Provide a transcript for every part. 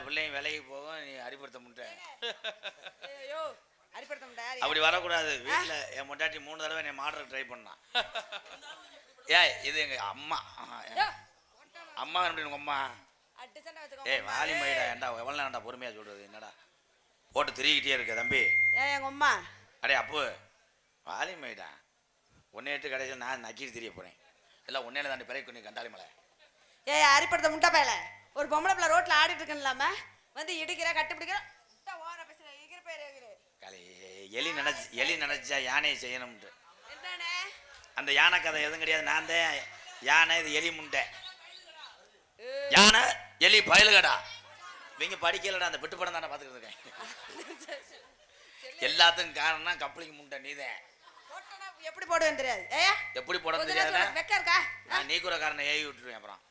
பிள்ளையும் விலைக்கு போகும், நீ அடிப்படுத்த முட்டை. ஐயோ அடிப்படுத்த முட்டை. அப்படி வரக்கூடாது. வீட்டில் என் முட்டாட்டி 3 தடவை என்னை மாடுறதுக்கு ட்ரை பண்ணான். இது எங்க அம்மா. அம்மா உங்க அம்மா. வாலி மயிடா ஏன்டா எவ்வளோ நேரம்டா பொறுமையா சொல்றது? என்னடா போட்டு திரிக்கிட்டே இருக்க தம்பி? எங்க அம்மா. அடே அப்பு வாலி மயிடா ஒன்னேட்டு கடைசியில் நான் நக்கிட்டு தெரிய போறேன். எல்லாம் ஒன்னேல தாண்டி பிறகு கொண்டு கண்டாளி மலை. அரிப்படுத்த முட்டை பயல. ஒரு பொம்பளை பிள்ளை ரோட்ல ஆடிட்டு இருக்கலாம வந்து இடிக்கிற கட்டி பிடிக்கிற எலி நினைச்சா யானையை செய்யணும்ட்டு. அந்த யானை கதை எதுவும் கிடையாது. நான் தான் யானை, இது எலி முண்டை. யானை எலி பயலுகடா. இவங்க படிக்கலடா, அந்த பெட்டு படம் தானே பார்த்துக்கிட்டு இருக்கேன். எல்லாத்துக்கும் காரணம் கப்பலிக்கு முண்டை நீதான். எப்படி போடுவேன் தெரியாது. எப்படி போட தெரியாது. நான் நீக்குறக்காரனை ஏவி விட்டுருவேன். அப்புறம்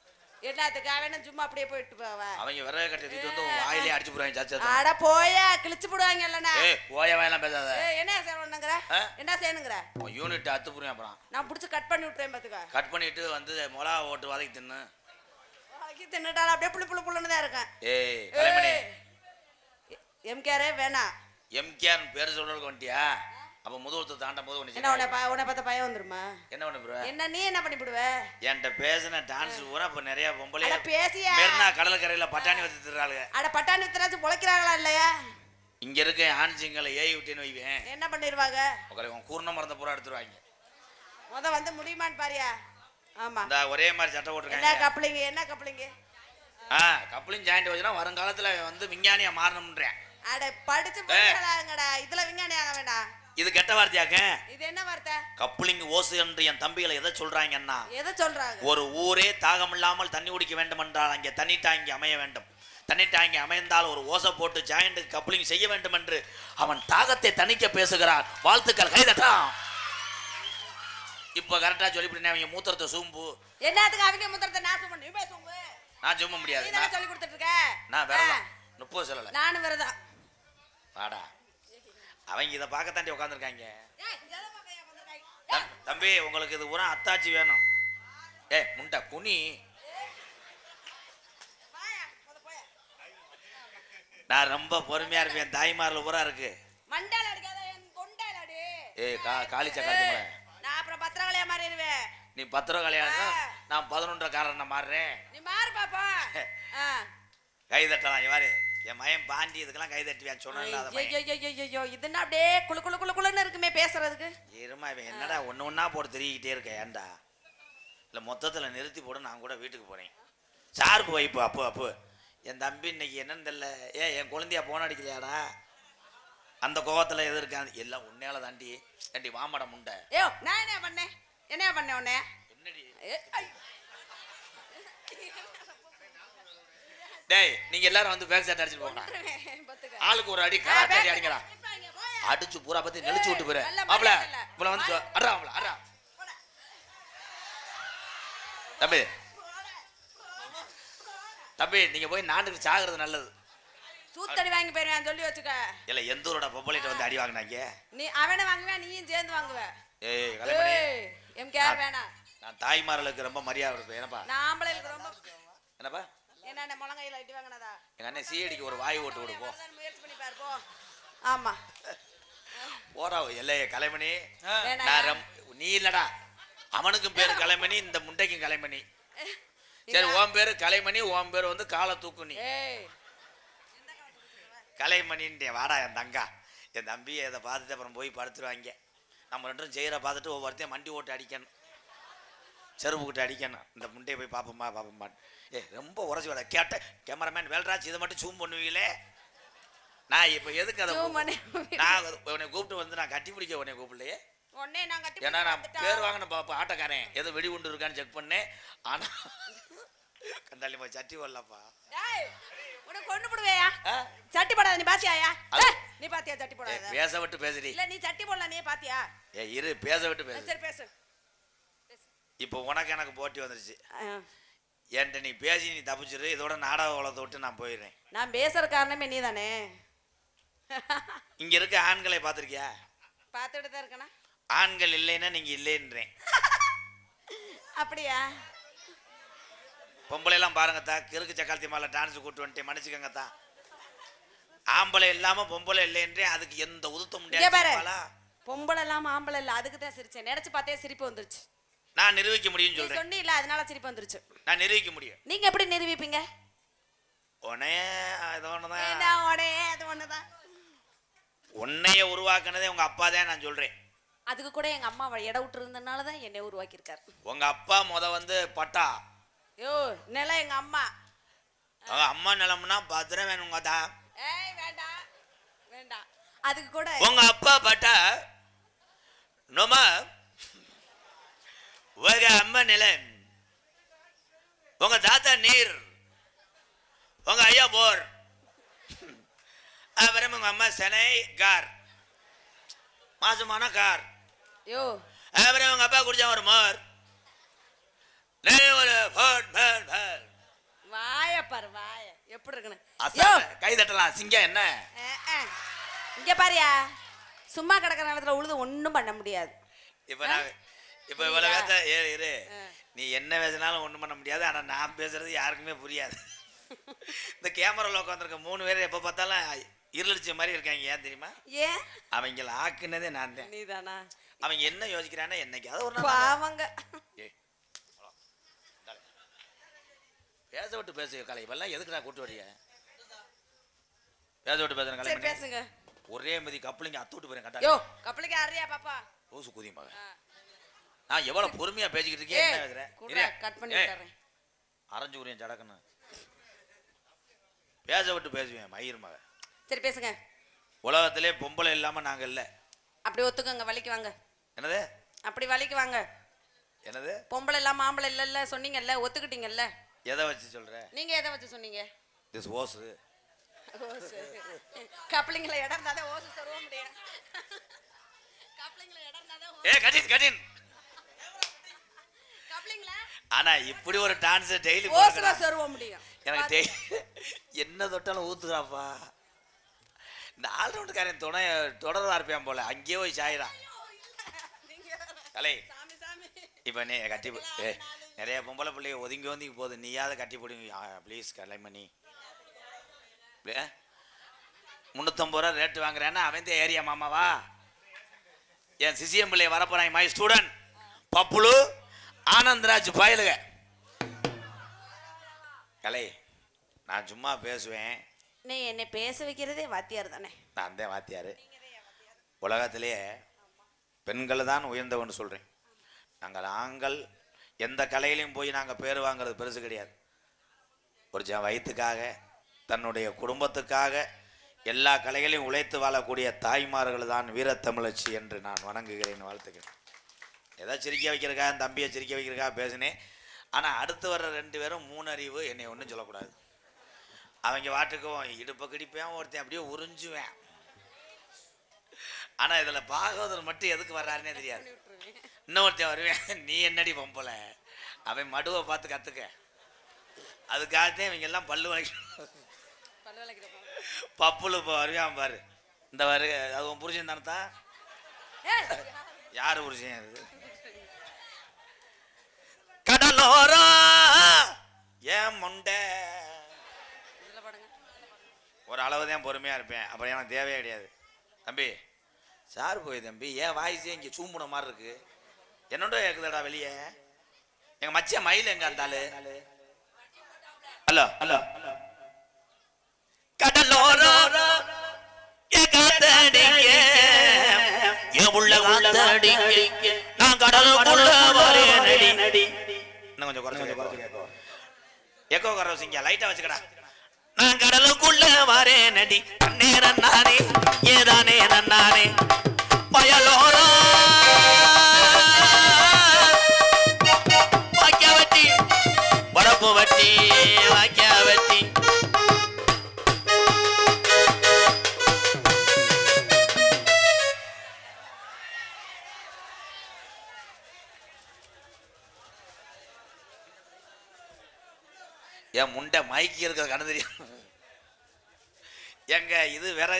என்னத்துக்காக சும்மா அப்படியே போயிட்டு போவ. அவங்க விறகு கட்டி வந்து வாயிலே அடிச்சு போடுவாங்க. சாச்சா அட போயா கிழிச்சு போடுவாங்க. இல்லனா போய வேணாம் பேசாத. என்ன செய்யணும்ங்கற? என்ன செய்யணுங்கற? யூனிட் அத்து புரியும். அப்புறம் நான் புடிச்சு கட் பண்ணி விட்டுறேன் பாத்துக்க. கட் பண்ணிட்டு வந்து மொளகா ஓட்டு வதக்கி தின்னு. வதக்கி தின்னுட்டால அப்படியே புளு புளுன்னு தான் இருக்கேன். கலைமணி எம்கேரே வேணா. எம்கேர் பேர் சொல்றதுக்கு வந்துட்டியா? அப்ப முதுகுத்து தாண்டும் போது என்ன உன்னை பார்த்த பயம் வந்துருமா? என்ன பண்ண போற? என்ன நீ என்ன பண்ணி போடுவ? என்கிட்ட பேசின டான்ஸ் பூரா இப்ப நிறைய பொம்பளை பேசியா மெரினா கடற்கரையில பட்டாணி வச்சுறாளுங்க. அட பட்டாணி வித்துறாச்சு பொழைக்கிறாங்களா இல்லையா? இங்க இருக்க ஆன்சிங்களை ஏய் விட்டுன்னு வைவேன். என்ன பண்ணிடுவாங்க? உன் கூர்ண மரத்தை பூரா எடுத்துருவாங்க. வந்து முடியுமான்னு பாரியா? ஆமா இந்த ஒரே மாதிரி சட்டை போட்டுருக்காங்க. என்ன கப்ளிங்? என்ன கப்ளிங்? கப்ளிங் ஜாயிண்ட் வச்சுனா வருங்காலத்துல வந்து விஞ்ஞானியா மாறணும்ன்றேன். அட படிச்சு போறாங்கடா. இதுல விஞ்ஞானி ஆக வேண்டாம். இது கெட்ட வார்த்தையாக்க. இது என்ன வார்த்தை? கப்ளிங் ஓசு என்று என் தம்பிகளை எதை சொல்றாங்கன்னா, எதை சொல்றாங்க? ஒரு ஊரே தாகம் இல்லாமல் தண்ணி குடிக்க வேண்டும் என்றால் அங்கே தண்ணி டாங்கி அமைய வேண்டும். தண்ணி டாங்கி அமைந்தால் ஒரு ஓசை போட்டு ஜாயிண்ட்டுக்கு கப்ளிங் செய்ய வேண்டும் என்று அவன் தாகத்தை தணிக்க பேசுகிறான். வாழ்த்துக்கள், கைதட்டான். இப்ப கரெக்டா சொல்லிவிட்டேன். அவங்க மூத்திரத்தை சூம்பு. என்னத்துக்கு அவங்க மூத்திரத்தை நான் சூம்பு? நீ சூம்பு. நான் சூம்ப முடியாது. நீ சொல்லி கொடுத்துட்டு இருக்க. நான் விரதம் 30 சொல்லல. நானும் விரதம். வாடா, அவங்க இதை பார்க்கத்தாண்டி உட்காந்துருக்காங்க. தம்பி உங்களுக்கு இது பூரா அத்தாச்சி வேணும். முண்டை குனி. நான் ரொம்ப பொறுமையா இருப்பேன். தாய்மார்ல பூரா இருக்கு. காலிச்சா காலி. நான் அப்புறம் பத்திரகாளியா மாறிடுவேன். நீ பத்திரகாளியா? நான் 11 காரனை மாறுறேன். நீ மாறு பாப்பா. கை தட்டலாம். யாரு என் மயம் பாண்டி இதுக்கெல்லாம் கை தட்டுவேன் சொன்னல. இதுன்னா அப்படியே குளு குளு குளு குளுன்னு இருக்குமே பேசுறதுக்கு. இருமா, இவன் என்னடா ஒன்று ஒன்றா போட்டு திரிக்கிட்டே இருக்க? ஏன்டா இல்லை மொத்தத்தில் நிறுத்தி போடு. நான் கூட வீட்டுக்கு போகிறேன். சார்பு வைப்பு. அப்போ என் தம்பி இன்னைக்கு என்னன்னு தெரியல. என் குழந்தையா போன் அடிக்கலையாடா? அந்த கோவத்தில் எது இருக்காது? எல்லாம் உன்னையால தாண்டி. ஏண்டி வாமட முண்டை. நான் என்ன பண்ணேன்? என்ன பண்ணேன் உன்னை? என்னடி டேய், நீங்க எல்லாரும் வந்து பேக் செட் அடிச்சிட்டு போங்க. ஆளுக்கு ஒரு அடி கராட்டே அடி அடிங்கடா. அடிச்சு பூரா பத்தி நெளிச்சு விட்டு போற. மாப்ள இவள வந்து அடடா மாப்ள அடடா. தம்பி நீங்க போய் நாட்டுக்கு சாகுறது நல்லது. சூத்தடி வாங்கி போயிருவேன் சொல்லி வச்சுக்க. இல்ல எந்த ஊரோட பொம்பளைட்ட வந்து அடி வாங்குனாங்க? நீ அவனை வாங்குவே, நீயும் சேர்ந்து வாங்குவ. கலைமணி எம்கே வேணாம். நான் தாய்மார்களுக்கு ரொம்ப மரியாதை கொடுப்பேன். என்னப்பா? நான் ஆம்பளைகளுக்கு ரொம்ப. என்னப்பா? என்ன முழங்கையில அடி வாங்குனதா? எங்க அண்ணன் சிஐடிக்கு ஒரு வாய் ஓட்டு கொடுப்போம். முயற்சி பண்ணி பாரு போ. ஆமா போறா. இல்லையே கலைமணி, நீ இல்லடா. அவனுக்கும் பேரு கலைமணி, இந்த முண்டைக்கும் கலைமணி. சரி, உன் பேரு கலைமணி, உன் பேரு வந்து காலை தூக்குனி. கலைமணின்ட்டே. வாடா என் தங்கா. என் தம்பி இதை பார்த்துட்டு அப்புறம் போய் படுத்துருவாங்க. நம்ம ரெண்டும் செய்கிற பார்த்துட்டு ஒவ்வொருத்தையும் மண்டி ஓட்டு அடிக்கணும், செருப்புக்கிட்டு அடிக்கணும். இந்த முண்டையை போய் பார்ப்போம்மா. ரொம்ப உரைச்சி வேலை கேட்ட கேமராமேன் வேல்ராஜ் இதை மட்டும் சூம் பண்ணுவீங்களே. நான் இப்போ எதுக்கு அதை நான் உன்னை கூப்பிட்டு வந்து நான் கட்டி பிடிக்க உடனே கூப்பிடலையே. ஏன்னா நான் பேர் வாங்கின பாப்பா ஆட்டக்காரன் ஏதோ வெடி உண்டு இருக்கான்னு செக் பண்ணேன். ஆனா கண்டாலி போய் சட்டி வரலப்பா. கொண்டு போடுவேயா? சட்டி போடாத. நீ பாத்தியாயா? நீ பாத்தியா சட்டி போடாத? பேச விட்டு பேசுறீ. இல்ல நீ சட்டி போடல. நீ பாத்தியா? இரு பேச விட்டு பேசு. சரி பேசு. இப்போ உனக்கு எனக்கு போட்டி வந்துருச்சு. என்கிட்ட நீ பேசி நீ தப்பிச்சிரு. இதோட நாடக உலகத்தை விட்டு நான் போயிடுறேன். நான் பேசுற காரணமே நீ தானே. இங்க இருக்க ஆண்களை பார்த்திருக்கியா? பார்த்துட்டு தான் இருக்கேனா? ஆண்கள் இல்லைன்னா நீங்க இல்லைன்றேன். அப்படியா? பொம்பளை எல்லாம் பாருங்கத்தா, கிறுக்கு சக்காலத்தி மேல டான்ஸ் கூட்டு வந்துட்டேன், மன்னிச்சுக்கங்கத்தா. ஆம்பளை இல்லாம பொம்பளை இல்லைன்றே அதுக்கு எந்த உதுத்த இங்க பாரு. முடியாது. பொம்பளை இல்லாம ஆம்பளை இல்ல, அதுக்கு தான் சிரிச்சேன். நினைச்சு பார்த்தே சிரிப்பு வந்துருச்சு. நான் நிரூபிக்க முடியும்னு நீ சொல்றேன். சொன்னீல்ல, அதனால சிரிப்பு வந்துருச்சு. நான் நிரூபிக்க முடியும். நீங்க எப்படி நிரூபிப்பீங்க? உன்னைய இது ஒண்ணுதான். என்ன ஓடே, அது ஒண்ணுதான். உன்னைய உருவாக்குனதே உங்க அப்பா தான் நான் சொல்றேன். அதுக்கு கூட எங்க அம்மா இட விட்டு இருந்தனால தான் என்னை உருவாக்கி இருக்காரு. உங்க அப்பா வந்து பட்டா. யோ நிலம் எங்க அம்மா. அவங்க அம்மா நிலம்னா பத்திரம் வேணுங்க தான். ஏய் வேண்டாம் வேண்டாம். அதுக்கு கூட உங்க அப்பா பட்டா நோமா உங்க அம்மா நிலம், உங்க தாத்தா நீர், உங்க ஐயா போர், அப்புறம் உங்க அம்மா சென்னை கார், மாசமான கார், யோ அப்புறம் உங்க அப்பா குடிச்சா ஒரு மோர், ஒரு வாய பாரு வாய எப்படி இருக்குன்னு. கை தட்டலாம் சிங்கம் என்ன. இங்க பாரியா, சும்மா கிடக்கிற நேரத்துல உழுது ஒண்ணும் பண்ண முடியாது. இப்ப இவ்வளவு பேச இரு, நீ என்ன பேசினாலும் ஒண்ணும் பண்ண முடியாது. ஆனா நான் பேசுறது யாருக்குமே புரியாது. இந்த கேமரால உட்காந்துருக்க 3 பேர் எப்ப பார்த்தாலும் இருளிச்ச மாதிரி இருக்காங்க. ஏன் தெரியுமா? ஏன் அவங்கள ஆக்குனதே நான் தான். நீதானா? அவங்க என்ன யோசிக்கிறான்னா என்னைக்காவது ஒரு நாள் பாவங்க. பேச விட்டு பேசுங்க கலை. இப்பெல்லாம் எதுக்கு நான் கூட்டு வரிய? பேச விட்டு பேசுறேன் கலை. சரி பேசுங்க. ஒரே மதி கப்பலிங்க அத்து விட்டு போறேன். யோ கப்பலுக்கு அறியா பாப்பா ஓசு குதியமாக. நான் எவ்வளவு பொறுமையா பேசிக்கிட்டு இருக்கேன். என்ன பேசுறேன்? கட் பண்ணி தரேன். அரைஞ்சு உரியன் ஜடக்குன்னு பேச விட்டு பேசுவேன் மயிர் மக. சரி பேசுங்க. உலகத்திலே பொம்பளை இல்லாம நாங்க இல்ல. அப்படி ஒத்துக்கங்க, வலிக்கு வாங்க. என்னது? அப்படி வலிக்கு வாங்க. என்னது? பொம்பளை இல்லாம ஆம்பளை இல்ல சொன்னீங்கல்ல, ஒத்துக்கிட்டீங்கல்ல. எதை வச்சு சொல்ற? நீங்க எதை வச்சு சொன்னீங்க? திஸ் ஓசு. ஓசு. கப்ளிங்ல இடம் இருந்தா தான் ஓசு சொல்ல முடியும். கப்ளிங்ல இடம் இருந்தா தான் ஏ கடின் கடின். கப்ளிங்ல ஆனா இப்படி ஒரு டான்ஸ் டெய்லி ஓசுல சொல்ல முடியும். எனக்கு என்ன தொட்டாலும் ஊத்துறாப்பா. இந்த ஆல்ரவுண்டுக்காரன் தொடர்வா இருப்பேன் போல. அங்கேயே போய் சாயிறான் கலை. இப்ப நீ கட்டி நிறைய பொம்பளை பிள்ளைய ஒதுங்கி போகுது. நீயாவது கட்டி போடுங்க ப்ளீஸ் கலைமணி. 350 ரூபா ரேட்டு வாங்குறேன்னா அவன் தான் ஏரியா மாமாவா? என் சிசிஎம் பிள்ளைய வரப்போறாங்க. மை ஸ்டூடெண்ட் பப்புலு ஆனந்தராஜ் பயலுக. கலை நான் சும்மா பேசுவேன். நீ என்னை பேச வைக்கிறதே வாத்தியார் தானே? நான் தான் வாத்தியார். உலகத்திலேயே பெண்கள் தான் உயர்ந்தவன்னு சொல்கிறேன். நாங்கள் ஆண்கள் எந்த கலையிலையும் போய் நாங்கள் பேர் வாங்கிறது பெருசு கிடையாது. ஒரு வயிற்றுக்காக தன்னுடைய குடும்பத்துக்காக எல்லா கலைகளையும் உழைத்து வாழக்கூடிய தாய்மார்கள் தான் வீரத்தமிழச்சி என்று நான் வணங்குகிறேன், வாழ்த்துக்கிறேன். ஏதோ சிரிக்க வைக்கிறக்கா தம்பியை சிரிக்க வைக்கிறக்கா பேசினேன். ஆனால் அடுத்து வர்ற 2 பேரும் 3 அறிவு என்னை ஒன்றும் சொல்லக்கூடாது. அவங்க வாட்டுக்கும் இடுப்பை கிடிப்பேன், ஒருத்தன் அப்படியே உறிஞ்சுவேன். ஆனால் இதில் பாகவதர் மட்டும் எதுக்கு வர்றாருன்னே தெரியாது. இன்னொருத்தன் வருவேன், நீ என்னடி பொம்பளை, அவன் மடுவை பார்த்து கற்றுக்க. அதுக்காகத்தான் இவங்க எல்லாம் பல்லு வளைக்கணும். பப்புல இப்போ வருவான் பாரு. இந்த வரு அது உன் புருஷன் தானத்தா? யாரு புருஷன் அது? கடலோரா ஏன் முண்டை. ஒரு அளவு தான் பொறுமையா இருப்பேன். அப்புறம் எனக்கு தேவையே கிடையாது. தம்பி சார் போய் தம்பி ஏன் வாய்ஸே இங்கே சூம்புன மாதிரி இருக்கு. என்னோட கேக்குதாடா வெளியே? எங்க மச்ச மயில் எங்க இருந்தாலு? ஹலோ ஹலோ கடலோரா நான் கடலுக்குள்ள வரேன் நடி. இன்னும் கொஞ்சம் குறைச்சு எக்கோ கர சிங்க லைட்டா வச்சுக்கடா. நான் கடலுக்குள்ள வரேன் நடி நேரம் நானே ஏதானே நன்னானே பயலோரா வாக்கியா வட்டி வரப்பு வட்டி வாக்கியா வட்டி. என் முண்டை மைக்கி இருக்கிறது கண்ணு தெரியும். எங்க இது வேற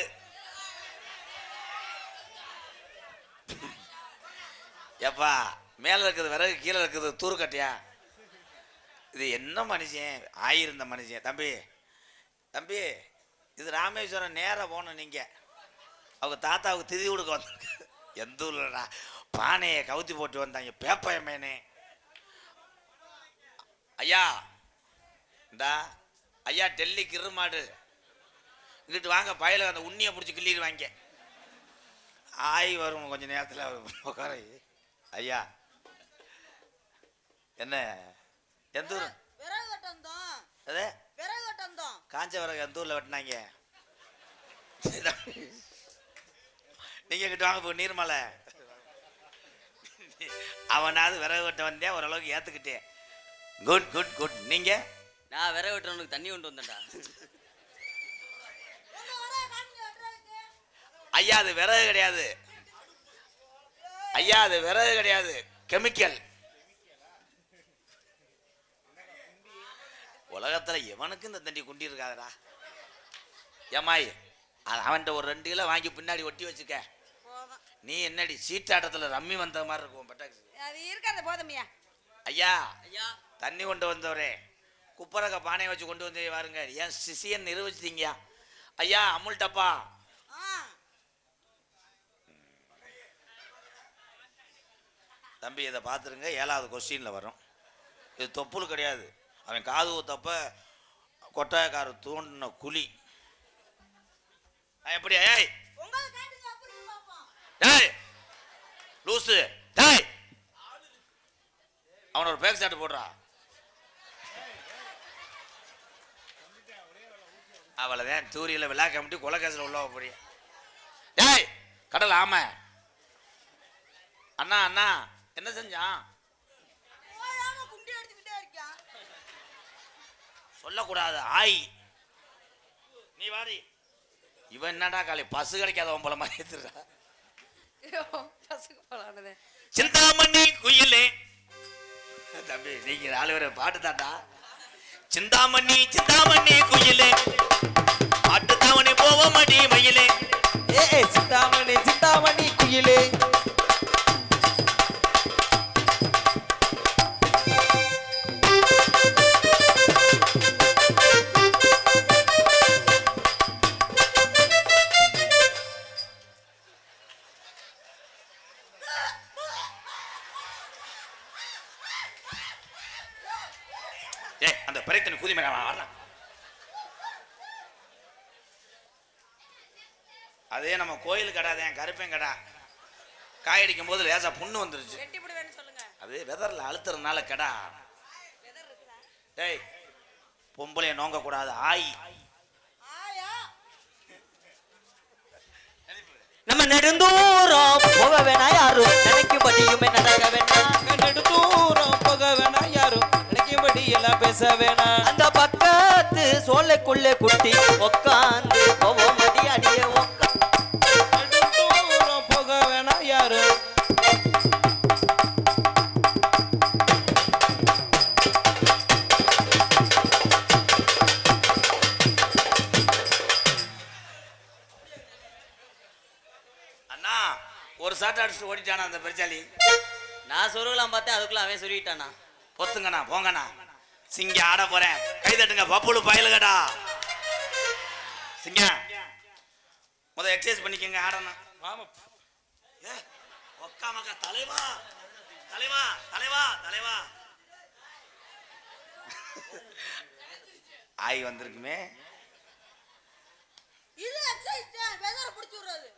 எப்பா மேல இருக்குது விறகு, கீழே இருக்குது தூருக்கட்டியா. இது என்ன மனுஷன் ஆயிருந்த மனுஷன். தம்பி தம்பி இது ராமேஸ்வரம் நேராக போகணும் நீங்கள். அவங்க தாத்தாவுக்கு திதி கொடுக்க வந்தாங்க. எந்த ஊர்லடா பானையை கவுத்தி போட்டு வந்தாங்க பேப்பயமேனே. ஐயா இந்தா ஐயா டெல்லி கிருமாடு இங்கிட்டு வாங்க, பயல அந்த உண்ணியை பிடிச்சி கிள்ளிடுவாங்க. ஆய் வரும் கொஞ்சம் நேரத்தில் உட்கார. ஐயா என்ன எந்த ஊர்? அதே காஞ்ச விறகு எந்த ஊரில் வெட்டினாங்க? நீங்கள் கிட்ட வாங்க இப்போ நீர்மலை. அவனாவது விறகு வெட்ட வந்தேன், ஓரளவுக்கு ஏற்றுக்கிட்டேன். Good good good. நீங்கள்? நான் விறகு வெட்டுறவனுக்கு தண்ணி கொண்டு வந்தேன்டா. ஐயா அது விறகு கிடையாது ஐயா, அது விறகு கிடையாது, கெமிக்கல். உலகத்துல எவனுக்கு இந்த தண்டி குண்டி இருக்காதடா. ஏமாய் அவன்கிட்ட ஒரு 2 கிலோ வாங்கி பின்னாடி ஒட்டி வச்சுக்க. நீ என்னடி சீட்டாட்டத்துல ரம்மி வந்த மாதிரி இருக்கும் பட்டாக்கு. அது இருக்காத போதமியா. ஐயா ஐயா தண்ணி கொண்டு வந்தவரே, குப்பரக்க பானையை வச்சு கொண்டு வந்து பாருங்க. ஏன் சிசியன் நிரூபிச்சிட்டீங்க ஐயா. அமுல் டப்பா. தம்பி இதை பார்த்துருங்க, 7வது கொஸ்டினில் வரும். இது தொப்புள் கிடையாது. அவன் காது ஊத்தப்ப கொட்டாயக்கார தூண்டின குழி. எப்படி? ஏய் ஏய் லூசு, டேய் அவனை ஒரு பேக் சாட்டு போடுறா. அவ்வளோதான், தூரியில் விழா கமிட்டி கொலைக்கேசில் உள்ள போறிய. டேய் கடல் ஆமை. அண்ணா அண்ணா என்ன செஞ்சான்? சொல்லக்கூடாது ஆய். நீ வாரி. இவன் என்னடா காலை பசு கிடைக்காதவன் போல மாதிரி எடுத்துடுறா. சிந்தாமணி குயிலே. தம்பி நீங்க 4 பேர் பாட்டு தாண்டா. சிந்தாமணி சிந்தாமணி குயிலே, பாட்டு தாவணி போவ மடி மயிலே. ஏ சிந்தாமணி சிந்தாமணி குயிலே. அந்த பிரயத்தனை கூதி மேல வரலாம். அதே நம்ம கோயில் கடை தான், கருப்பேன் கடை. காயடிக்கும் போது லேசா புண்ணு வந்துருச்சு. அது வெதர்ல அழுத்துறதுனால கடா. டேய் பொம்பளைய நோங்க கூடாது ஆய். நம்ம நெடுந்தூரம் போக வேணா யாரும் நினைக்கும்படியுமே நடக்க வேணாம். நெடுந்தூரம் போக வேணா யாரும் நினைக்கும்படி எல்லாம் பேச வேணாம். அந்த பக்கத்து சோலைக்குள்ளே குட்டி உக்காந்து போவோமடி அடிய உக்கா. நெடுந்தூரம் போக வேணா யாரும். அண்ணா ஒரு சாட்டை அடிச்சுட்டு ஓடிட்டானா அந்த பெருச்சாலி. நான் சொருகலாம் பார்த்தேன், அதுக்குள்ள அவன் சொருகிட்டானா. பொத்துங்கண்ணா போங்கண்ணா, சிங்க ஆட போறேன். கை தட்டுங்க பப்புளு பயலுகடா. சிங்க முத எக்ஸசைஸ் பண்ணிக்கங்க, ஆடணும். ஒக்காமக்கா தலைவா தலைவா தலைவா தலைவா. ஆய் வந்திருக்குமே. இது எக்ஸசைஸ் தான், வெதர புடிச்சு விடுறது.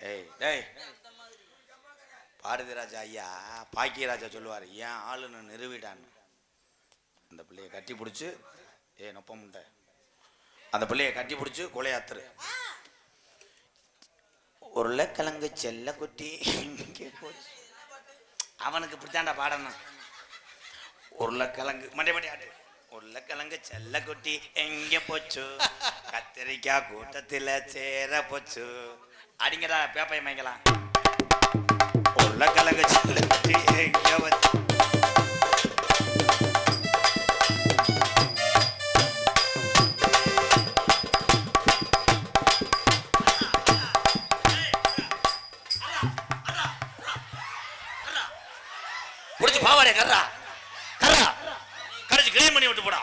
ஏய் டேய் பாரதி ராஜா ஐயா பாக்கியராஜா சொல்லுவார், ஏன் ஆளுன்னு நிறுவிடான்னு. அந்த பிள்ளைய கட்டி பிடிச்சி நொப்ப முண்டை அந்த பிள்ளைய கட்டி பிடிச்சி கொலையாத்துரு. உருளைக்கிழங்கு செல்ல குட்டி போச்சு. அவனுக்கு இப்படித்தாண்டா பாடணும். உருளைக்கிழங்கு மண்டை மண்டை ஆட்டு. உருளைக்கிழங்கு செல்ல குட்டி எங்க போச்சு, கத்திரிக்காய் கூட்டத்தில் சேர போச்சு. அடிங்கடா பேப்பை மைங்கலாம். உருளைக்கிழங்கு செல்ல குட்டி எங்க போச்சு. புடிச்சு பாவாடே கர்றா கர்றா கரைச்சு கிளீன் பண்ணி விட்டு போடா.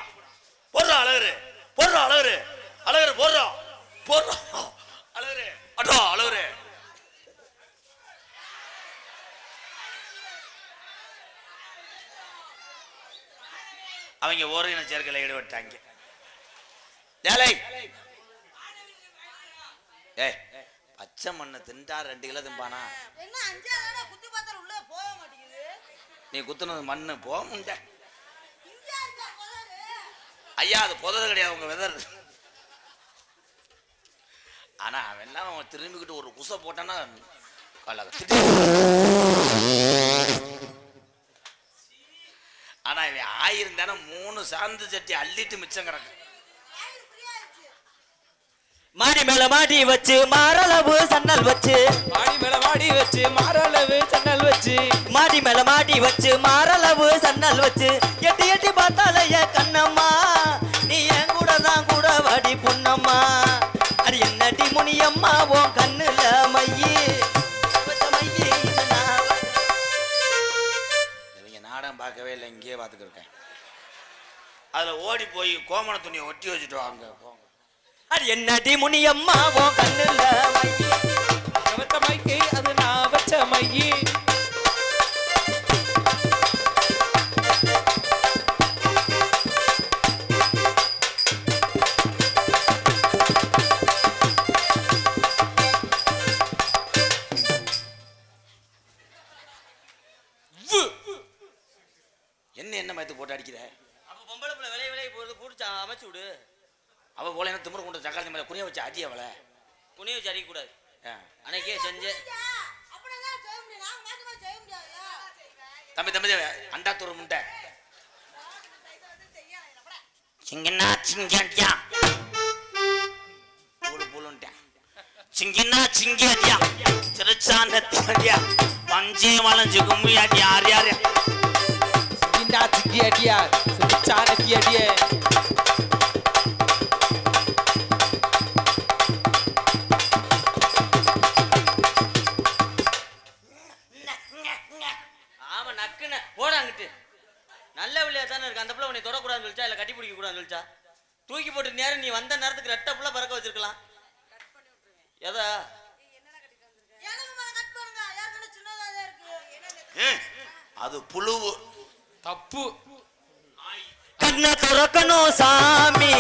ஒரு போடுறோம் அழகரு, போடுறோம் அழகரு, அழகரு போடுறோம், போடுறோம் அழகரு, அடோ அழகரு. அவங்க ஓரின சேர்க்கையில் ஈடுபட்டாங்க. ஏய் பச்சை மண்ணு தின்டா 2 கிலோ திம்பானா? என்ன 5 குத்தி பார்த்தா உள்ள போக மாட்டேங்குது. நீ குத்துனது மண்ணு போக முண்ட. ஐயா அது புதது கிடையாது, உங்க வெதர். ஆனா அவன் எல்லாம் அவன் திரும்பிக்கிட்டு ஒரு குசை போட்டான்னா ஆனா இவன் 1000 தானே 3 சாந்து சட்டி அள்ளிட்டு மிச்சம் கிடக்கு. மாடி மேல மாடி வச்சு மாரளவு சன்னல் வச்சு, மாடி மேல மாடி வச்சு மாரளவு சன்னல் வச்சு, மாடி மேல மாடி வச்சு மாரளவு சன்னல் வச்சு, எட்டி எட்டி பார்த்தாலைய கண்ணம்மா, நீ என் கூட வாடி பொன்னம்மா, அது என்னடி முனியம்மா உன் கண்ணுல மையி மையி. இவங்க நாடகம் பார்க்கவே இல்லை, இங்கேயே பார்த்துக்கிருக்கேன். அதுல ஓடி போய் கோமண துணியை ஒட்டி வச்சுட்டு வாங்க. அது என்னடி முனியம்மா உன் கண்ணுல மையி, வச்ச மைக்கு அது நான் வச்ச மையி. என்ன மயத்து போட்டு அடிக்கிற? அப்ப பொம்பளை பிள்ளை விலை போறது கூடிச்சு அமைச்சு விடு. அவ போல என்ன திமிரு கொண்டு சக்காத்தி மேல குனிய வச்சு அடி அவளை. குனிய வச்சு அடிக்க கூடாது. அன்னைக்கே செஞ்சு தம்பி தம்பி அண்டா தூர முண்டை சிங்கண்ணா சிங்கியா பூலு பூலுன்ட்டேன். சிங்கிண்ணா சிங்கியா சிறுச்சாண்டியா பஞ்சே வளைஞ்சு கும்மியாட்டி யார் யாரு சிங்கினா சிங்கி அடியா சிரிச்சானத்தி அடியே. ஆமா நக்குன போட அங்கிட்டு. நல்ல விளையா தானே இருக்கு. அந்த பிள்ளை உன்னை தொடக்கூடாதுன்னு சொல்லிச்சா இல்ல கட்டி பிடிக்க கூடாதுன்னு சொல்லிச்சா? தூக்கி போட்டு நேரம் நீ வந்த நேரத்துக்கு ரெட்ட புள்ள பறக்க வச்சிருக்கலாம். எதா அது புழுவு தப்பு. கண்ணை துறக்கணும் சாமி,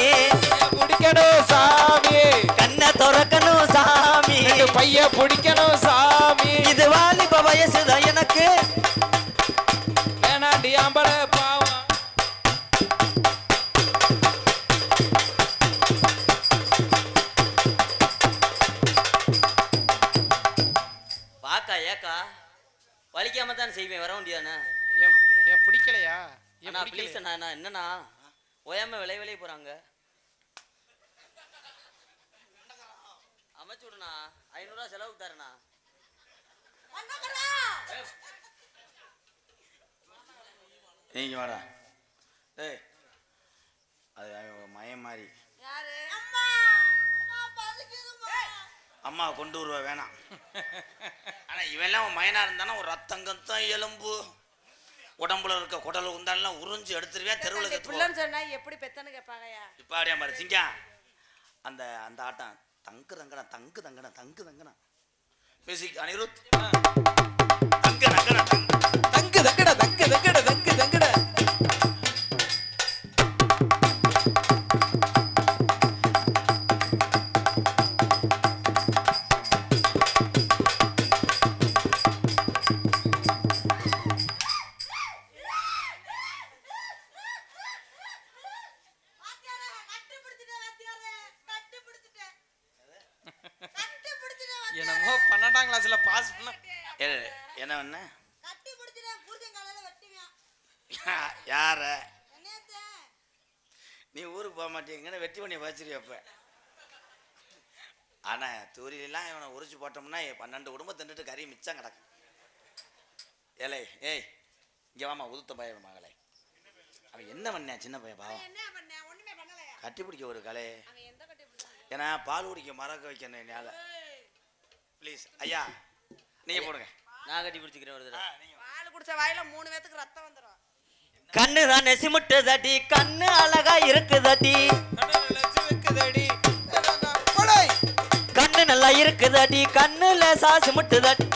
பிடிக்கணும் சாமி, கண்ணை துறக்கணும் சாமி, பைய பிடிக்கணும் சாமி. இது வாலிப வயசுதான் எனக்கு, வேணாண்டி ஆம்பள பாவம். பாக்கா ஏக்கா வலிக்காம தான் செய்வேன். வர முடியாண்ணா ஏன் பிடிக்கலையா? அண்ணா ப்ளீஸ் அண்ணா. என்னண்ணா ஓயாம விளைய போறாங்க. அமைச்சு விடுண்ணா. 500 ரூபா செலவுக்கு தரேண்ணா. நீங்க வாடா. ஏய் அது மயம் மாதிரி அம்மா கொண்டு வருவ வேணாம். ஆனா இவெல்லாம் அவன் மயனா இருந்தானா ஒரு ரத்தங்கத்தான் எலும்பு உடம்புல இருக்க குடல் உந்தாலாம் உறிஞ்சு எடுத்துருவேன். தெருவில் புள்ளன்னு சொன்னா எப்படி பெத்தன்னு கேட்பாங்கயா. இப்ப ஆடியா மாதிரி சிங்கா அந்த அந்த ஆட்டம் தங்கு தங்கனா தங்கு தங்கனா தங்கு தங்கனா மியூசிக் அனிருத் தங்கு தங்கனா தங்கு தங்கட தங்கு தங்கட தங்கு தங்கட. என்னமோ 12ஆம் கிளாஸ்ல பாஸ் பண்ண என்ன பண்ண யார நீ ஊருக்கு போக மாட்டேங்கன்னு வெட்டி பண்ணி வச்சிருப்ப. ஆனா தூரிலாம் இவனை உரிச்சு போட்டோம்னா 12 குடும்பம் தின்னுட்டு கறி மிச்சம் கிடக்கும். ஏலே ஏய் இங்க வாமா உதுத்த பய மகளே. அவன் என்ன பண்ண சின்ன பையன் பாவம் கட்டி பிடிக்க ஒரு கலை. ஏன்னா பால் குடிக்க மறக்க வைக்கணும் என்னால. ப்ளீஸ் ஐயா நீங்க போடுங்க. நான் கட்டி பிடிச்சிக்கிறேன். ஒரு தடவை பால் குடிச்ச வாயில 3 பேத்துக்கு ரத்தம் வந்துடும். என்ன கண்ணு தானே சிமுட்டுதடி கண்ணு அழகா இருக்குதடி கண்ணு நல்லா இருக்குதடி கண்ணுல சாசி முட்டுதடி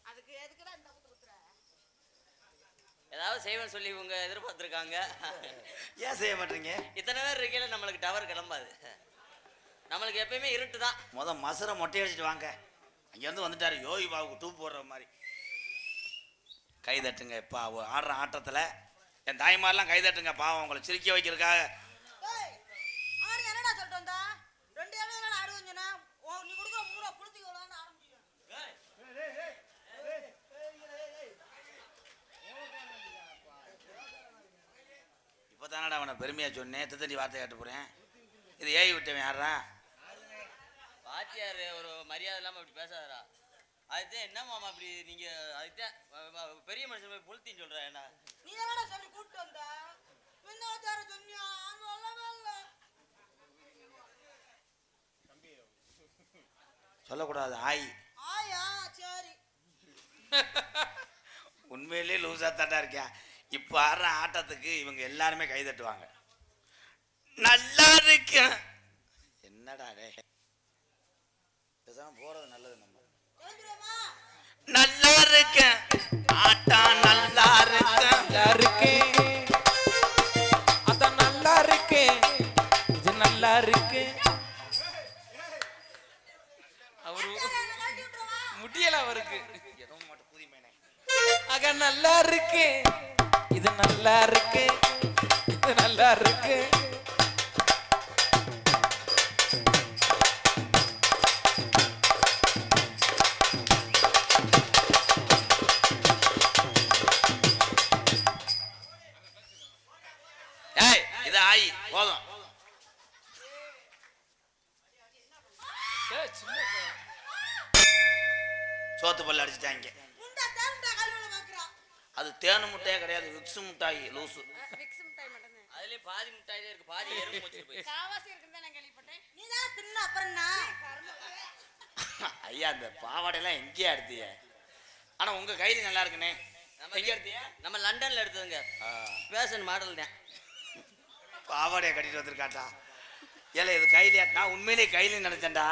அதுக்கு எதுக்குடா இந்த குத்து குத்துற? ஏதாவது செய்வேன் சொல்லி இவங்க எதிர்பார்த்துருக்காங்க. ஏன் செய்ய மாட்டீங்க? இத்தனை பேர் இருக்கையில நம்மளுக்கு டவர் கிளம்பாது. நம்மளுக்கு எப்பயுமே இருட்டு தான். மசுரை மொட்டை அடிச்சுட்டு வாங்க. அங்கேருந்து வந்துட்டாரு யோகி பாபுக்கு டூப் போடுற மாதிரி. கை தட்டுங்க. இப்போ ஆடுற ஆட்டத்தில் என் தாய்மாரெலாம் கை தட்டுங்க. பாவம் உங்களை சிரிக்க வைக்கிறதுக்காக. என்னடா சொல்லிட்டு வந்தா 2 ஏழை ஆடுவீங்கன்னா நீ கொடுக்குற 3 புளுத்திக்கு ஆட முடியும். இப்போ தானடா அவனை பெருமையாக சொன்னேன். தித்தண்டி வார்த்தை கேட்டு போகிறேன். இது ஏஐ விட்டவன் யாரா? வாத்தியார் ஒரு மரியாதை இல்லாமல் அப்படி பேசாதரா. அதுதான் என்ன மாமா அப்படி நீங்க அதுதான் பெரிய மனுஷன் போய் புளுத்தின்னு சொல்ற. என்ன நீ என்னடா சொல்லி கூப்பிட்டு வந்தா? என்ன வாத்தியார சொன்னியா? சொல்லவே இல்ல. சொல்லக்கூடாது. ஆயா சரி. உண்மையிலே லூஸாக தாண்டா இருக்கேன். இப்போ ஆடுற ஆட்டத்துக்கு இவங்க எல்லாருமே கை தட்டுவாங்க. நல்லா இருக்கு. என்னடா டே பேசாம போறது நல்லது. நம்ம நல்லா இருக்கு. ஆட்டா நல்லா இருக்கு. நல்லா இருக்கு. அதான் நல்லா இருக்கு. இது நல்லா இருக்கு. அவரு முடியல அவருக்கு. ஏதோ மட்டும் புதிமேனே. ஆக நல்லா இருக்கு. இது நல்லா இருக்கு. இது நல்லா இருக்கு. ஏய் இது ஆயி போதும். சோத்து பல்ல அடிச்சுட்டாங்க. முண்டா தேன்டா கல்வல பாக்குறா. அது தேனு முட்டையே கிடையாது. விக்ஸ் முட்டாய் லூசு. மிக்ஸ் மிட்டாய் மட்டும் தான். அதுலயே பாதி முட்டாய் தான் இருக்கு. பாதி எறும்பு வச்சிட்டு போய் காவாசி இருக்குன்னு தான் நான் கேள்விப்பட்டேன். நீ தான் தின்ன அப்புறம் என்ன? ஐயா அந்த பாவாடையெல்லாம் எங்கேயா எடுத்தீங்க? ஆனா உங்க கைது நல்லா இருக்குண்ணே. எங்க எடுத்தீங்க? நம்ம லண்டன்ல எடுத்ததுங்க. ஃபேஷன் மாடல் தான். பாவாடையை கட்டிட்டு வந்திருக்காட்டா. ஏல இது கைலியா? நான் உண்மையிலே கைலி நினைச்சேன்டா.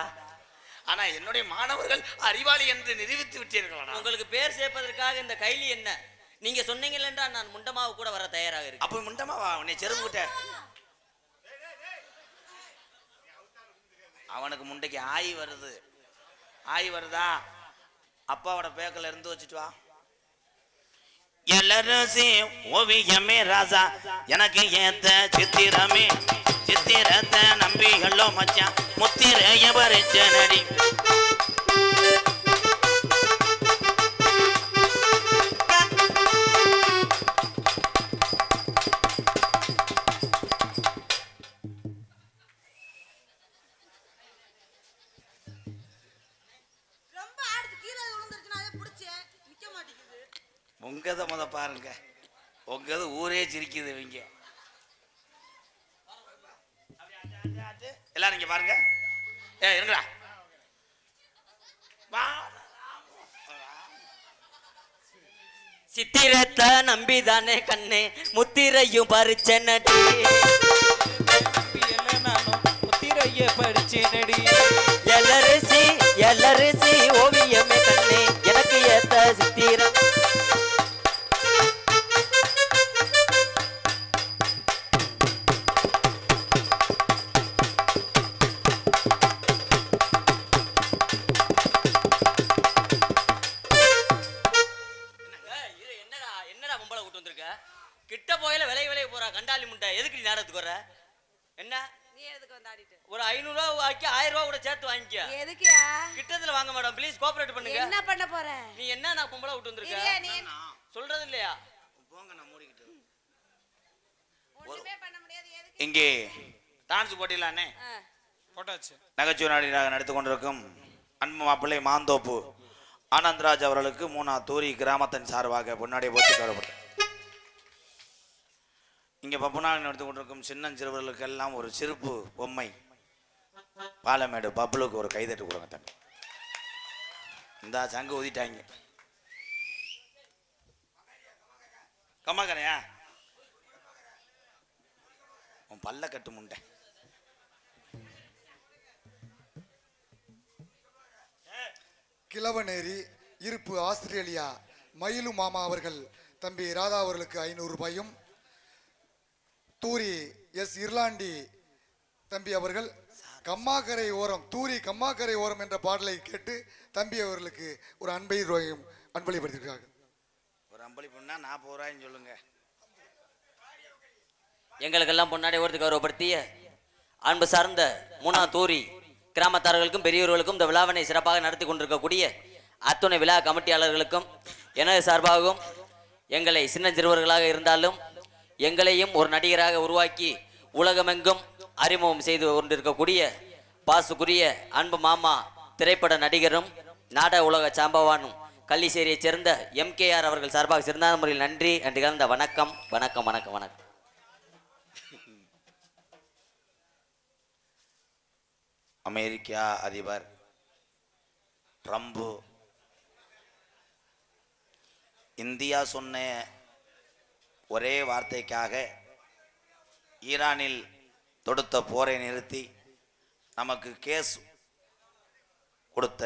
ஆனா என்னுடைய மாணவர்கள் அறிவாளி என்று நிரூபித்து விட்டீர்களா? உங்களுக்கு பேர் சேர்ப்பதற்காக இந்த கைலி என்ன நீங்க சொன்னீங்களா? நான் முண்டமாவு கூட வர தயாராக இருக்கு. அப்ப முண்டமாவா? உன்னை செருப்பு விட்ட. அவனுக்கு முண்டைக்கு ஆயி வருது. ஆயி வருதா? அப்பாவோட பேக்கல இருந்து வச்சுட்டு வா. எல்லரசி ஓவியமே ராசா எனக்கு ஏத்த சித்திரமே சித்திரத்தை நம்பிகளோ மச்சான் முத்திரைய பறிச்ச நடி. ரொம்ப ஆடுது கீழ விழுந்துருச்சுனா அதை பிடிச்சே நிக்க மாட்டேங்குது. உங்கத முத பாருங்க. உங்கது ஊரே சிரிக்குது. இவங்க எல்லாரும் இங்க பாருங்க. இருங்கடா. சித்திரத்தை நம்பிதானே கண்ணே முத்திரையும் பறிச்ச நடி. நானும் முத்திரைய பறிச்சேனடி. எல்லரிசி எல்லரிசி ஓவியமே கண்ணே எனக்கு ஏத்த சித்திரம். என்னடா பொம்பளை கூட்டு வந்திருக்க? கிட்ட போயில விலை போறா கண்டாலி முண்டை. எதுக்கு நீ நேரத்துக்கு வர? என்ன நீ எதுக்கு வந்து ஆடிட்டு? ஒரு 500 ரூபா வாங்கி 1000 ரூபா கூட சேர்த்து வாங்கிக்க. எதுக்குயா? கிட்டத்துல வாங்க மேடம் ப்ளீஸ் கோஆபரேட் பண்ணுங்க. என்ன பண்ண போற? நீ என்ன நான் பொம்பளை விட்டு வந்திருக்க? இல்லையா நீ சொல்றது இல்லையா? போங்க நான் மூடிக்கிட்டு. ஒண்ணுமே பண்ண முடியாது. எதுக்கு? இங்கே டான்ஸ் போட்டிடலானே. போட்டாச்சு. நகைச்சுவை நடிகராக நடித்துக் கொண்டிருக்கும் அன்பு மாப்பிள்ளை மாந்தோப்பு ஆனந்த்ராஜ் அவர்களுக்கு 3 தூரி கிராமத்தின் சார்பாக பொன்னாடி போட்டு கவரப்பட்டது. இங்கே பப்புனாவின் எடுத்து கொண்டிருக்கும் சின்னஞ்சிறுவர்களுக்கெல்லாம் ஒரு சிரிப்பு பொம்மை பாலமேடு பப்புளுக்கு ஒரு கைதட்டு கொடுங்க தம்பி. இந்த சங்கு ஊதிட்டாங்க. கம்மாக்கரையா உன் பல்ல கட்டு முண்டை. கிழவநேரி இருப்பு ஆஸ்திரேலியா மயிலு மாமா அவர்கள் தம்பி ராதா அவர்களுக்கு 500 ரூபாயும், தூரி எஸ் இர்லாண்டி தம்பி அவர்கள் கம்மாக்கரை ஓரம் தூரி கம்மாக்கரை ஓரம் என்ற பாடலை கேட்டு தம்பி அவர்களுக்கு ஒரு 50 ரூபாயும் அன்பளிப்படுத்தியிருக்காங்க. ஒரு அம்பளிப்புன்னா 40 ரூபாய்ன்னு சொல்லுங்க. எங்களுக்கெல்லாம் பொன்னாடை ஓர்த்து கௌரவப்படுத்திய அன்பு சார்ந்த மூணா தூரி கிராமத்தார்களுக்கும் பெரியவர்களுக்கும் இந்த விழாவினை சிறப்பாக நடத்தி கொண்டிருக்கக்கூடிய அத்துணை விழா கமிட்டியாளர்களுக்கும் எனது சார்பாகவும் எங்களை சின்னஞ்சிறுவர்களாக இருந்தாலும் எங்களையும் ஒரு நடிகராக உருவாக்கி உலகமெங்கும் அறிமுகம் செய்து கொண்டிருக்கக்கூடிய பாசுக்குரிய அன்பு மாமா திரைப்பட நடிகரும் நாடக உலக சாம்பவானும் கள்ளிசேரியைச் சேர்ந்த MKR அவர்கள் சார்பாக சிறந்த முறையில் நன்றி கலந்த வணக்கம் வணக்கம் வணக்கம் வணக்கம். அமெரிக்கா அதிபர் ட்ரம்ப் இந்தியா சொன்ன ஒரே வார்த்தைக்காக ஈரானில் தொடுத்த போரை நிறுத்தி நமக்கு கேஸ் கொடுத்த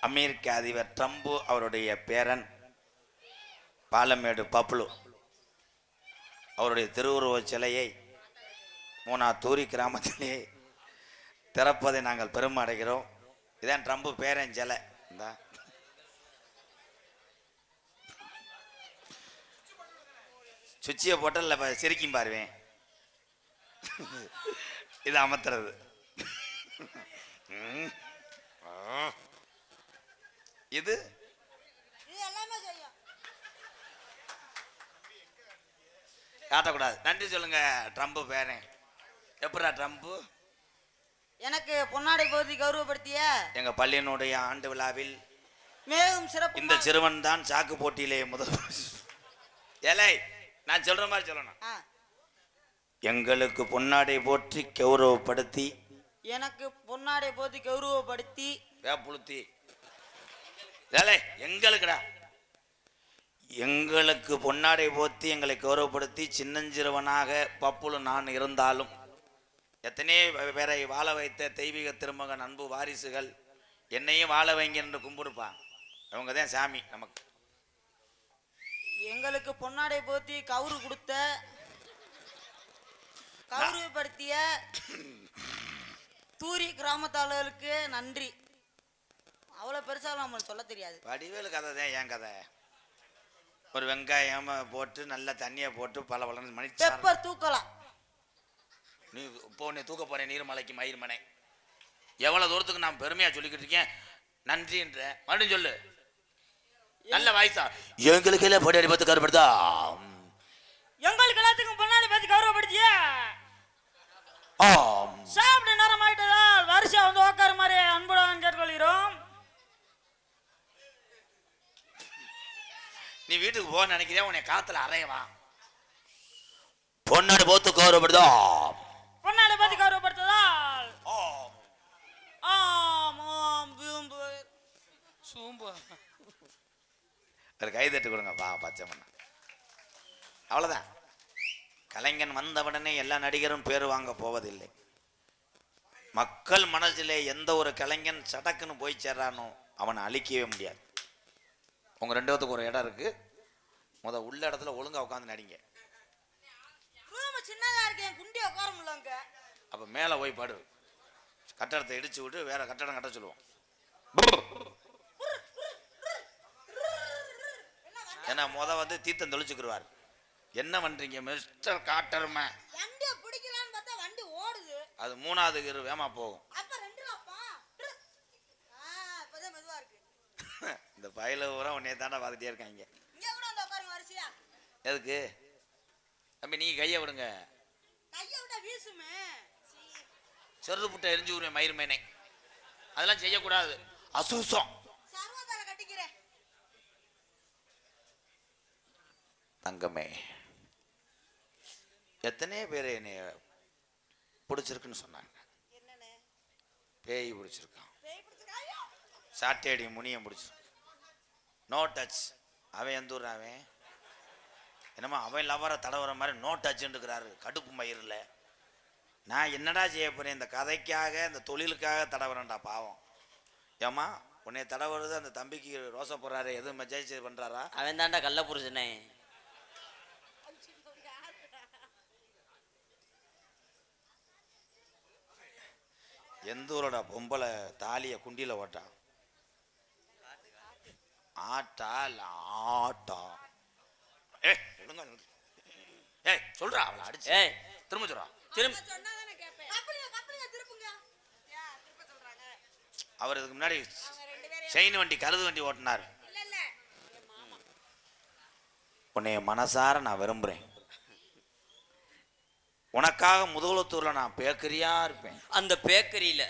அமெரிக்க அதிபர் ட்ரம்ப் அவருடைய பேரன் பாலமேடு பப்ளு அவருடைய திருவுருவச் சிலையை மூணா தூரி கிராமத்திலே திறப்பதை நாங்கள் பெருமை அடைகிறோம். இதான் ட்ரம்ப் பேரன் சிலை. இந்த சுச்சியை போட்டல சிரிக்கும் பாருவேன். இது அமர்த்துறது. இது காட்டக்கூடாது. நன்றி சொல்லுங்க ட்ரம்ப் பேரன். எப்படா ட்ரம்ப் எனக்கு பொன்னாடை போதி கௌரவப்படுத்திய எங்க பள்ளியினுடைய ஆண்டு விழாவில் மேலும் சிறப்பு இந்த சிறுவன் தான் சாக்கு போட்டியிலே முதல் ஏலை நான் சொல்ற மாதிரி சொல்லணும். எங்களுக்கு பொன்னாடை போற்றி கௌரவப்படுத்தி எனக்கு பொன்னாடை போதி கௌரவப்படுத்தி வேப்புளுத்தி ஏலை எங்களுக்குடா எங்களுக்கு பொன்னாடை போத்தி எங்களை கௌரவப்படுத்தி சின்னஞ்சிறுவனாக பப்புளு நான் இருந்தாலும் எத்தனையோ பேரை வாழ வைத்த தெய்வீக திருமகன் அன்பு வாரிசுகள் என்னையும் வாழ வைங்க என்று கும்பிடுப்பான். அவங்க தான் சாமி நமக்கு. எங்களுக்கு பொன்னாடை போத்தி கௌரு கொடுத்த கௌரவப்படுத்திய தூரி கிராமத்தாளர்களுக்கு நன்றி. அவ்வளோ பெருசாக நம்மளுக்கு சொல்ல தெரியாது. வடிவேலு கதை தான் என் கதை. ஒரு வெங்காயம் போட்டு நல்ல தண்ணியை போட்டு பல பலன்னு மணி பெப்பர் தூக்கலாம். நீ இப்போ உன்னை தூக்க போறேன் நீர்மலைக்கு மயிர் மனை. எவ்வளோ தூரத்துக்கு நான் பெருமையாக சொல்லிக்கிட்டு இருக்கேன். நன்றின்ற மறுபடியும் சொல்லு. நல்ல வாய்ஸா. எங்களுக்கு எல்லாம் பொடி அடி பார்த்து கருப்படுதா. எங்களுக்கு எல்லாத்துக்கும் பொன்னாடை பத்தி கௌரவப்படுத்திய சாப்பிட நேரம் ஆயிட்டதால் வரிசையா வந்து உட்கார மாதிரி அன்புடன் கேட்டுக்கொள்கிறோம். நீ வீட்டுக்கு போக நினைக்கிறேன். உன்னை காத்துல அறையவா பொன்னாடு போத்து கௌரவப்படுதா. பொன்னாடை பத்தி கௌரவப்படுத்ததால் ஒரு கை தட்டு கொடுங்க பா பச்சை மண்ணா. அவ்வளோதான். கலைஞன் வந்தவுடனே எல்லா நடிகரும் பேர் வாங்க போவதில்லை. மக்கள் மனசிலே எந்த ஒரு கலைஞன் சடக்குன்னு போய் சேர்றானோ அவனை அழிக்கவே முடியாது. உங்க 2 பேத்துக்கு ஒரு இடம் இருக்கு. உள்ள இடத்துல ஒழுங்கா உட்காந்து நடிங்க. சின்னதா இருக்கேன் குண்டி உட்கார முடியலங்க. அப்ப மேல போய் படு. கட்டடத்தை இடிச்சு விட்டு வேற கட்டடம் கட்ட சொல்லுவோம். ஏன்னா வந்து தீர்த்தம் தெளிச்சுக்குருவார். என்ன பண்றீங்க மிஸ்டர் காட்டருமை? வண்டியை பிடிக்கலான்னு பார்த்தா வண்டி ஓடுது. அது 3வது கிரு வேமா போகும். அப்ப 2 வாப்பா. இப்பதான் மெதுவா இருக்கு. இந்த பையில பூரா உன்னைய தாண்டா பார்த்துட்டே இருக்காங்க. இங்க கூட வந்து உட்காருங்க வரிசையா. எதுக்கு தம்பி நீங்க கையை விடுங்க. கையை விட வீசுமே. செருது புட்டை எரிஞ்சு விடுவேன் மயிர் மேனை. அதெல்லாம் செய்யக்கூடாது. அசூசம். சர்வதால கட்டிக்கிறேன். தங்கமே, எத்தனையோ பேர் என்னை பிடிச்சிருக்குன்னு சொன்னாங்க. பேய் பிடிச்சிருக்கான், சாட்டேடி முனியம் பிடிச்சிருக்கான், நோ டச். அவன் எந்த ஊர்? அவன் என்னமோ அவன் லவரை தடவுற மாதிரி நோ டச்சுன்னு இருக்கிறாரு கடுப்பு மயிரில். நான் என்னடா செய்ய போறேன்? இந்த கதைக்காக இந்த தொழிலுக்காக தடவுறேன்டா பாவம். ஏம்மா உன்னை தடவுறது அந்த தம்பிக்கு ரோசை போடுறாரு, எதுவும் மெசேஜ் பண்றாரா? அவன் தாண்டா கள்ள புரிச்சுனே. எந்த ஊரோட பொம்பளை தாலியை குண்டியில் ஓட்டா? ஆட்டா இல்ல ஆட்டா? சொல்றா அவளை அடிச்சு. திரும்ப சொல்றா. அவர் இதுக்கு முன்னாடி செயின் வண்டி கருது வண்டி ஓட்டினார். உன்னைய மனசார நான் விரும்புறேன். உனக்காக முதுகுளத்தூர்ல நான் பேக்கரியா இருப்பேன். அந்த பேக்கரியில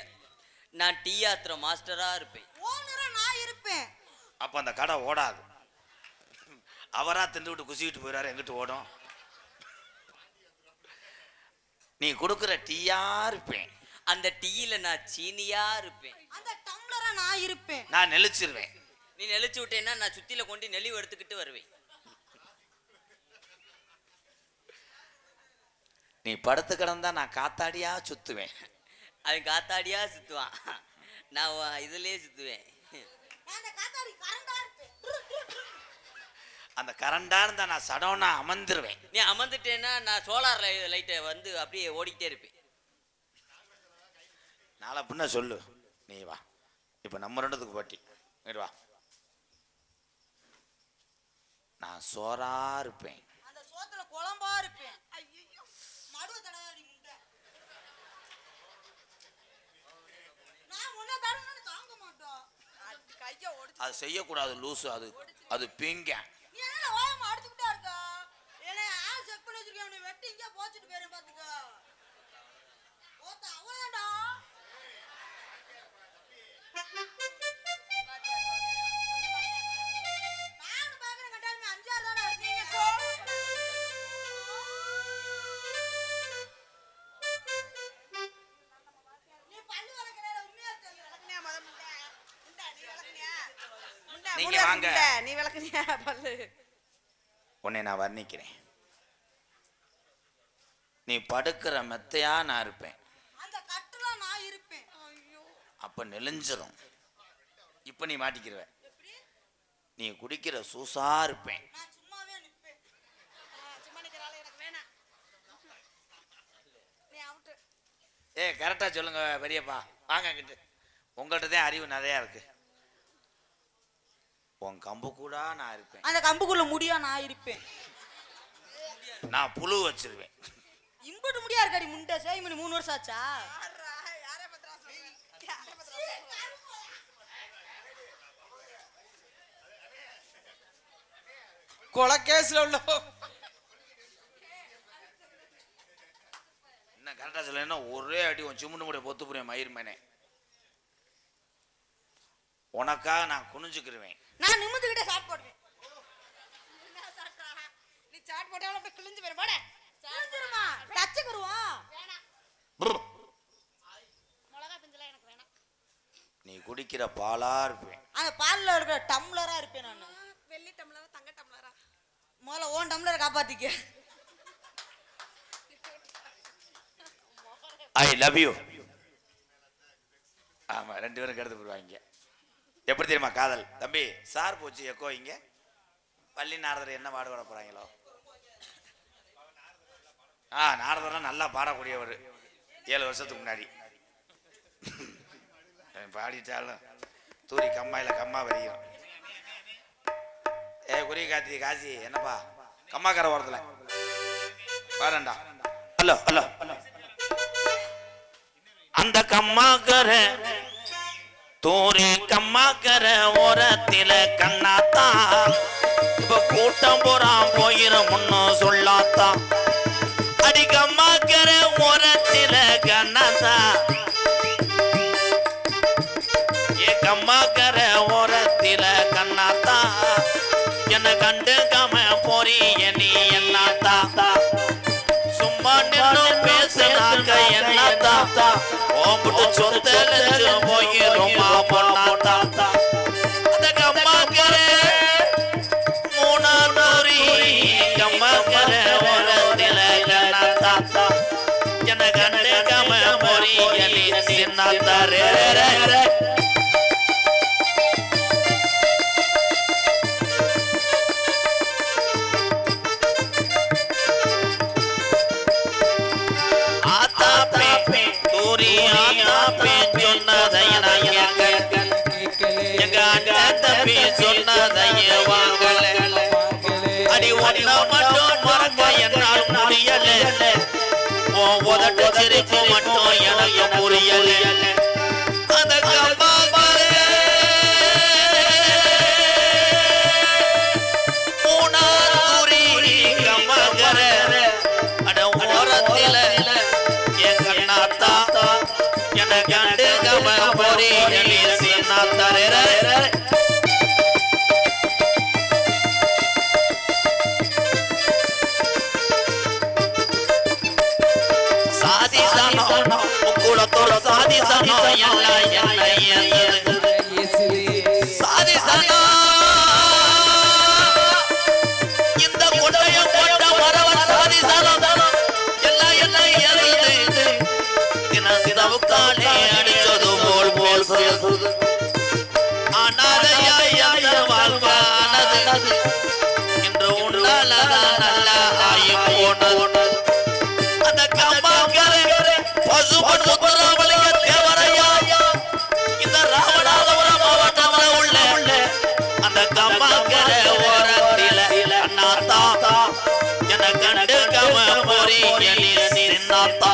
நான் டீ ஆத்துற மாஸ்டரா இருப்பேன். அப்ப அந்த கடை ஓடாது. அவரா திண்டு விட்டு குசிக்கிட்டு போயிடாரு, எங்கிட்டு ஓடும்? நீ கொடுக்குற டீயா இருப்பேன். அந்த டீயில நான் சீனியா இருப்பேன். அந்த டம்ளரா நான் இருப்பேன். நான் நெளிச்சிருவேன். நீ நெளிச்சு விட்டேன்னா நான் சுத்தில கொண்டு நெளிவு எடுத்துக்கிட்டு வருவேன். நீ படுத்து கிடந்தா நான் காத்தாடியா சுத்துவேன். அவன் காத்தாடியா சுத்துவான், நான் இதுலயே சுத்துவேன். அந்த கரண்டா இருந்தா நான் சடோனா அமர்ந்துருவேன். நீ அமர்ந்துட்டேன்னா நான் சோலார் லைட்டை வந்து அப்படியே ஓடிக்கிட்டே இருப்பேன். நாளை பின்ன சொல்லு. நீ வா, இப்ப நம்ம ரெண்டுத்துக்கு போட்டி. வா, நான் சோறா இருப்பேன். அந்த சோத்துல குழம்பா இருப்பேன். ஐயோ மடுவ தடவை முண்டை. நான் முன்ன தடவை தாங்க மாட்டோம். கைய ஓடிச்சு. அது செய்யக்கூடாது லூசு. அது பீங்க. நீ என்ன ஓயமா அடிச்சுக்கிட்டே இருக்க? ஏனே ஆ செக் பண்ணி வச்சிருக்கேன். நீ வெட்டி இங்க போச்சிட்டு போறேன் பாத்துக்க. ஓட்ட அவளடா. நான் பாக்குறேன் கட்டாயமே 5-6 தான அடிச்சீங்க. நீ பல்லு வளக்கறல உண்மையா சொல்லு. வளக்கனியா மத முண்டை. முண்டை நீ வளக்கனியா? முண்டை நீங்க வாங்க. நீ வளக்கனியா பல்லு? உன்னை நான் வர்ணிக்கிறேன். நீ படுக்கிற மெத்தையா நான் இருப்பேன். அந்த கட்டுல நான் இருப்பேன். ஐயோ அப்ப நெளிஞ்சிரும். இப்ப நீ மாட்டிக்கிற. எப்படி? நீ குடிக்கிற சூசா இருப்பேன். நான் சும்மாவே நிப்பேன். சும்மா நிக்கறால எனக்கு வேணாம். நீ அவுட். கரெக்டா சொல்லுங்க பெரியப்பா. வாங்க கிட்ட. உங்கள்கிட்ட தான் அறிவு நிறைய இருக்கு. உன் கம்பு கூட நான் இருப்பேன். அந்த கம்புக்குள்ள முடியா நான் இருப்பேன். நான் புழு வச்சிருவேன். இம்புட்டு முடியா இருக்காடி முண்டை. சேய் மணி 3 வருஷம் ஆச்சா? கொலை கேஸ்ல உள்ள என்ன கரெக்டா சொல்ல? ஒரே அடி உன் சிமுண்டு முடிய பொத்து புரியும் மயிர் மேனே. உனக்காக நான் குனிஞ்சுக்கிருவேன். நான் நிமிந்துக்கிட்டே சாட் போடுவேன். என்ன சாட்றா? நீ சாட் போட்டாலும் அப்படியே கிழிஞ்சு போயிரும். போடா. கிழிஞ்சிருமா? டச்சுக்குருவா? வேணாம். மிளகா பிஞ்சலாம் எனக்கு வேணாம். நீ குடிக்கிற பாலா இருப்பேன். அந்த பால்ல இருக்கிற டம்ளரா இருப்பேன் நான். வெள்ளி டம்ளரா தங்க டம்ளரா? முதல்ல ஓன் டம்ளரை காப்பாத்திக்க. I love you. ஆமா, 2 பேரும் கெடுத்து போடுவாங்க. எப்படி தெரியுமா காதல்? தம்பி சார் போச்சு எக்கோ. இங்க பள்ளி நாரதர் என்ன பாடுபட போறாங்களோ? நாரதர்லாம் நல்லா பாடக்கூடியவர். 7 வருஷத்துக்கு முன்னாடி பாடிட்டாலும் தூரி கம்மாயில கம்மா வரையும். குறி காத்தி காசி என்னப்பா கம்மாக்கார ஓரத்துல பாருண்டா. Hello hello. அந்த கம்மாக்கர தூரி கம்மாக்கர ஓரத்தில கண்ணாத்தான் இப்ப கூட்டம் போறான் போயிரும் முன்னும் சொல்லாத்தான். அடி கம்மாக்கர ஓரத்தில கண்ணாத்தான் ஏ கம்மாக்கர ஓரத்தில கண்ணாத்தான் என்ன கண்டுக்காம போறீ நீ ஓம்புட்டு சொந்த போயிருமா பொண்ணாத்தா அந்த கம்மாக்கர மூணாந்தூரி கம்மாக்கர ஓரத்தில கண்ணாத்தா என கண்டு கம மொழி எலி சின்னாத்தாரே சொன்னதையே வாங்கல அடி ஒன்ன மட்டும் மறக்க என்னால் முடியல உதட்டு சிரிப்பு மட்டும் எனக்கு புரியல அந்த மூணாந்தூரி கம்மகர அட ஓரத்தில என் கண்ணாத்தா என கண்டு கம பொறி சின்னாத்தாரே முக்குளத்தோட சாதி சனோ சாதி சனோ இந்த கொடைய கொண்ட மரவன் சாதி சனோ எல்லாம் எழுது சிதவுக்காலே அடிச்சது போல் போல் சொல்லுது அனாதையாய் வாழ்வானது இன்று உண்டாலதான் நல்லா ஆயி போனது அந்த கம்மாக்கரை பசுபன் முத்துராமலிங்க தேவரையா இந்த ராமநாதபுரம் மாவட்டத்தில் உள்ள அந்த கம்மாக்கரை ஓரத்தில அண்ணாத்தா என கண்டு கம பொறி எலி சின்னாத்தா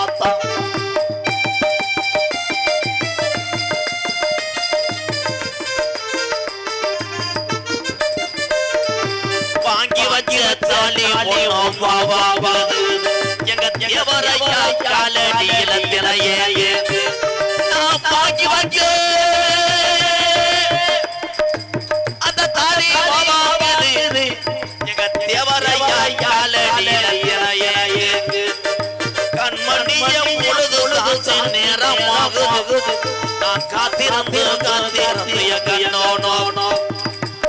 வாங்கி வச்ச தாலி பாவாவது எங்க தேவரையா காலடியில திரையே நான் பாக்கி வச்சு அந்த தாலி பாவாவது எங்க தேவரையா காலடியில திரையே கண்மணியம் பொழுது சாட்சி நேரமாகுது நான் காத்திருந்து கண்ணோனோ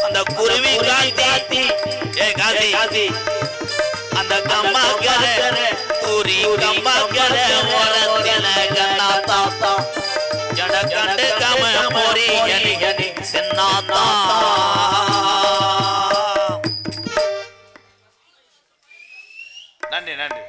அந்த குருவி காத்தி ஏ காத்தி அந்த கம்மாக்கர தூரி கம்மாக்கர ஓரத்தில கண்ணாத்தா ஜட கண்டு கம பொறி எலி சின்னாத்தா நன்றி நன்றி